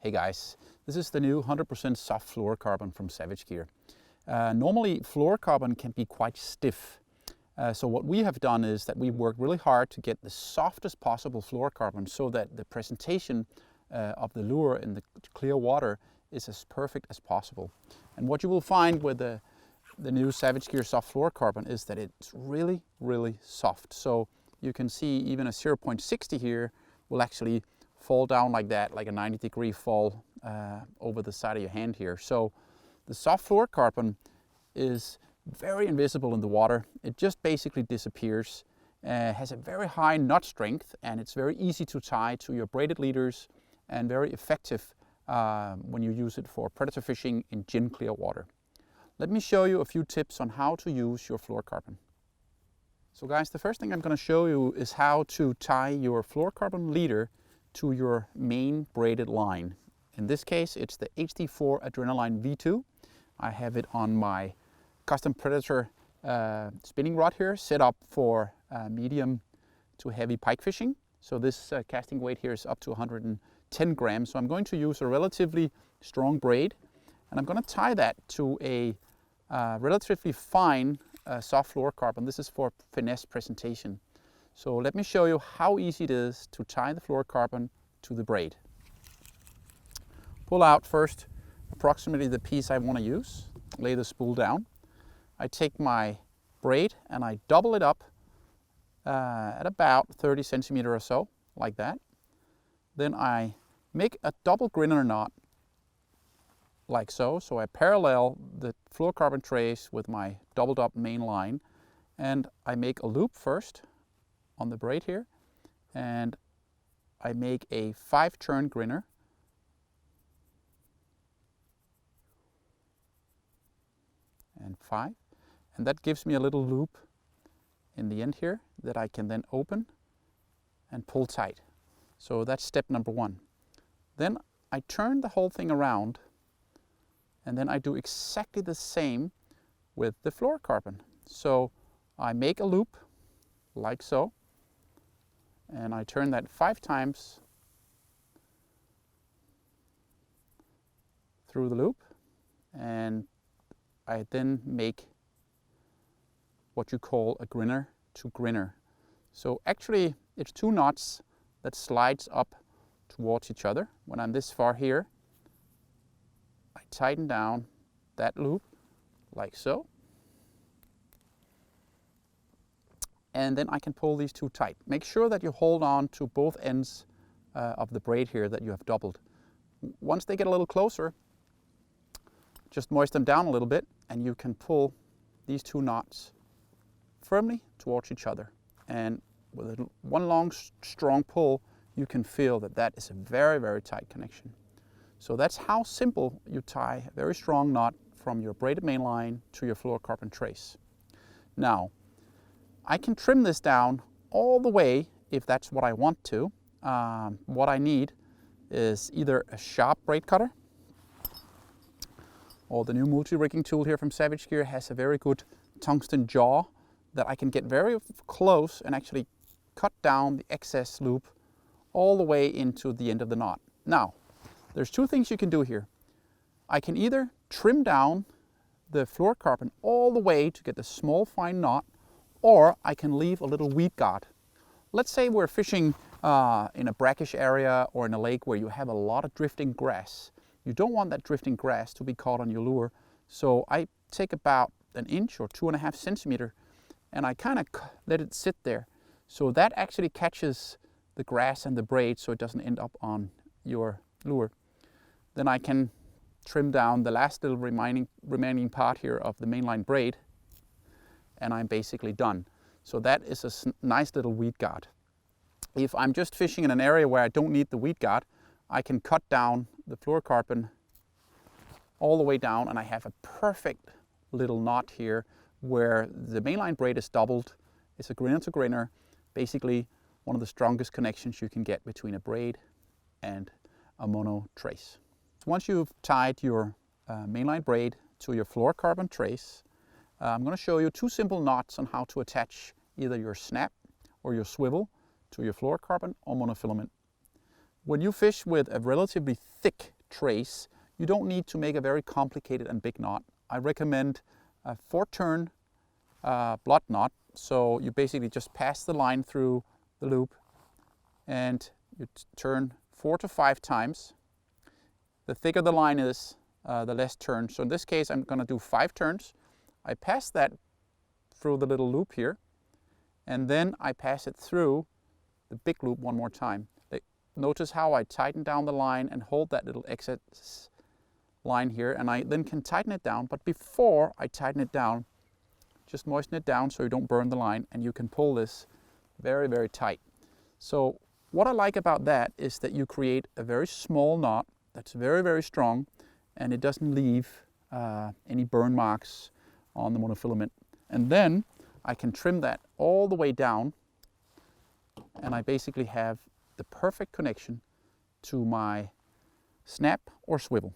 Hey guys, this is the new 100% soft fluorocarbon from Savage Gear. Normally fluorocarbon can be quite stiff. So what we have done is that we worked really hard to get the softest possible fluorocarbon so that the presentation of the lure in the clear water is as perfect as possible. And what you will find with the new Savage Gear Soft Fluorocarbon is that it's really, really soft. So you can see even a 0.60 here will actually fall down like that, like a 90-degree fall over the side of your hand here. So the soft fluorocarbon is very invisible in the water. It just basically disappears, has a very high knot strength, and it's very easy to tie to your braided leaders and very effective when you use it for predator fishing in gin clear water. Let me show you a few tips on how to use your fluorocarbon. So guys, the first thing I'm going to show you is how to tie your fluorocarbon leader to your main braided line. In this case, it's the HD4 Adrenaline V2. I have it on my custom Predator spinning rod here, set up for medium to heavy pike fishing. So this casting weight here is up to 110 grams. So I'm going to use a relatively strong braid, and I'm going to tie that to a relatively fine soft fluorocarbon. This is for finesse presentation. So let me show you how easy it is to tie the fluorocarbon to the braid. Pull out first approximately the piece I want to use, lay the spool down. I take my braid and I double it up at about 30 centimeters or so, like that. Then I make a double grinner knot, like so. So I parallel the fluorocarbon trace with my doubled up main line, and I make a loop first on the braid here, and I make a 5-turn grinner. And 5. And that gives me a little loop in the end here that I can then open and pull tight. So that's step number 1. Then I turn the whole thing around, and then I do exactly the same with the fluorocarbon. So I make a loop like so, and I turn that 5 times through the loop, and I then make what you call a grinner to grinner. So actually it's 2 knots that slides up towards each other. When I'm this far here, I tighten down that loop like so, and then I can pull these 2 tight. Make sure that you hold on to both ends of the braid here that you have doubled. Once they get a little closer, just moisten them down a little bit, and you can pull these 2 knots firmly towards each other. And with one long, strong pull, you can feel that that is a very, very tight connection. So that's how simple you tie a very strong knot from your braided main line to your fluorocarbon trace. Now, I can trim this down all the way if that's what I want to. What I need is either a sharp braid cutter, or the new multi-rigging tool here from Savage Gear has a very good tungsten jaw that I can get very close and actually cut down the excess loop all the way into the end of the knot. Now, there's 2 things you can do here. I can either trim down the fluorocarbon all the way to get the small fine knot, or I can leave a little weed guard. Let's say we're fishing in a brackish area or in a lake where you have a lot of drifting grass. You don't want that drifting grass to be caught on your lure. So I take about 1 inch or 2.5 centimeters, and I kind of let it sit there. So that actually catches the grass and the braid so it doesn't end up on your lure. Then I can trim down the last little remaining part here of the mainline braid, and I'm basically done. So that is a nice little weed guard. If I'm just fishing in an area where I don't need the weed guard, I can cut down the fluorocarbon all the way down, and I have a perfect little knot here where the mainline braid is doubled. It's a grinner to grinner, basically one of the strongest connections you can get between a braid and a mono trace. Once you've tied your mainline braid to your fluorocarbon trace, I'm going to show you 2 simple knots on how to attach either your snap or your swivel to your fluorocarbon or monofilament. When you fish with a relatively thick trace, you don't need to make a very complicated and big knot. I recommend a 4-turn blot knot. So you basically just pass the line through the loop and you turn 4 to 5 times. The thicker the line is, the less turns. So in this case, I'm going to do 5 turns. I pass that through the little loop here, and then I pass it through the big loop one more time. Notice how I tighten down the line and hold that little exit line here, and I then can tighten it down. But before I tighten it down, just moisten it down so you don't burn the line, and you can pull this very, very tight. So what I like about that is that you create a very small knot that's very, very strong, and it doesn't leave any burn marks on the monofilament. And then I can trim that all the way down, and I basically have the perfect connection to my snap or swivel.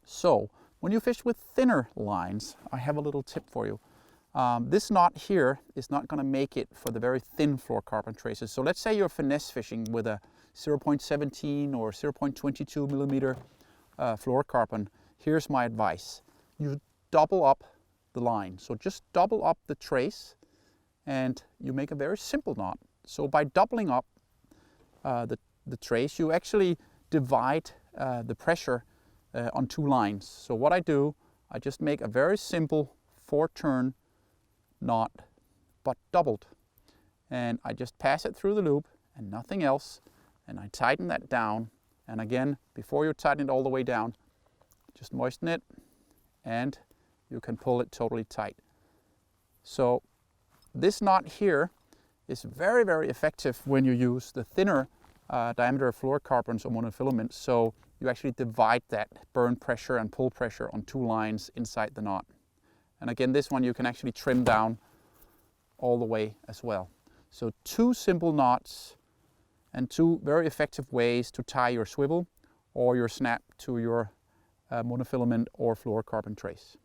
So when you fish with thinner lines, I have a little tip for you. This knot here is not going to make it for the very thin fluorocarbon traces. So let's say you're finesse fishing with a 0.17 or 0.22 millimeter fluorocarbon. Here's my advice. You double up the line. So just double up the trace and you make a very simple knot. So by doubling up the trace, you actually divide the pressure on 2 lines. So what I do, I just make a very simple 4-turn knot, but doubled. And I just pass it through the loop and nothing else. And I tighten that down. And again, before you tighten it all the way down, just moisten it and you can pull it totally tight. So this knot here is very, very effective when you use the thinner diameter fluorocarbons or monofilaments. So you actually divide that burn pressure and pull pressure on 2 lines inside the knot. And again, this one you can actually trim down all the way as well. So 2 simple knots and 2 very effective ways to tie your swivel or your snap to your monofilament or fluorocarbon trace.